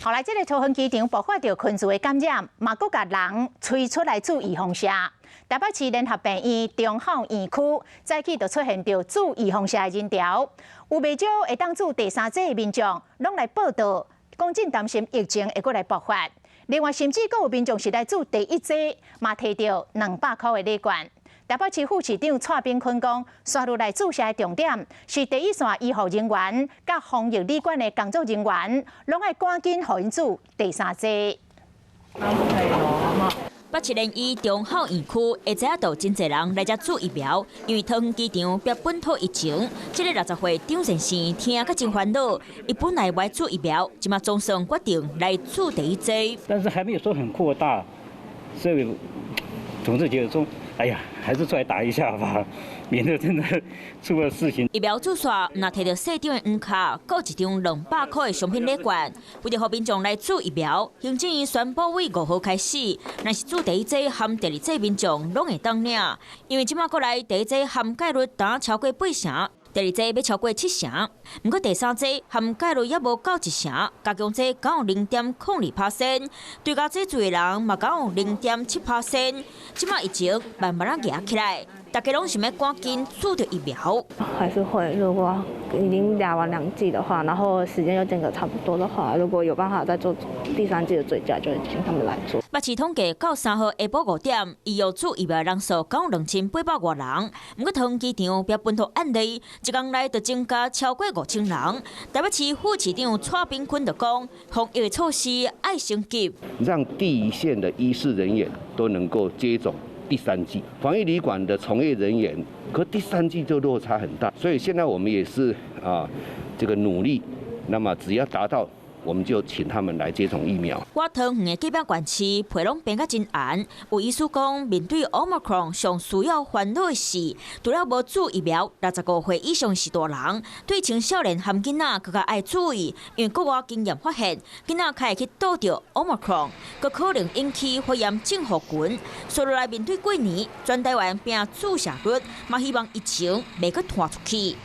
后来，这个桃园机场爆发着群聚的感染，嘛佫甲人吹出来注预防射。台北市联合病院中校院区早起就出现着注预防射的人潮，有未少会当注第三剂的民众，拢来报道，讲真担心疫情会佫来爆发。另外，甚至佫有民众是来注第一剂，嘛摕到200块的礼券。台北市副市长蔡炳坤讲，刷入来注射的重点是第一线医护人员、甲防疫旅馆的工作人员，拢爱赶紧互因注第三剂。北市联医中校院区会知影到真侪人来遮注疫苗，因为桃园机场逼本土疫情，这个60岁张先生听甲真烦恼，伊本来要注疫苗，即马总算决定来注第一剂。但是还没有说很扩大，所以总是觉得说，哎呀，还是出来打一下吧，免得真的出了事情。疫苗注射若摕到市长的黄卡，搁一张200块的商品礼券，为了让民众来注疫苗，行政院宣布为5号开始，若是注第一剂含第二剂民众拢会当领，因为即马过来第一剂含盖率达超过8成。第二剂要超过7成，不过第三剂含钙率也无到1成，加强剂刚有0.02%，对加剂注的人嘛刚有0.7%，即马疫情慢慢压起来，大家拢想要赶紧注到疫苗。还是会，如果已经打完2剂的话，然后时间又间隔差不多的话，如果有办法再做第3剂的追加，就会请他们来做。北市统计到3号下晡5点，已有注疫苗的人数刚有2800多人，不过桃园机场标本土案例。一天内就增加超过5000人。台北市副市长蔡炳坤就讲，防疫措施爱升级，让第一线的医事人员都能够接种第3剂，防疫旅馆的从业人员，可第3剂就落差很大。所以现在我们也是这个努力，那么只要达到，我们就请他们来接种疫苗。我桃园的基本管区皮拢变甲真红，有医师讲，面对 Omicron 上需要烦恼的是，除了无注疫苗，65岁以上是大人，对青少年含囡仔更加爱注意，因为国外经验发现，囡仔开会去倒着 Omicron， 佮可能引起肺炎症候群。所以来面对过年，全台湾拼注射率，嘛希望疫情袂佮拖出去。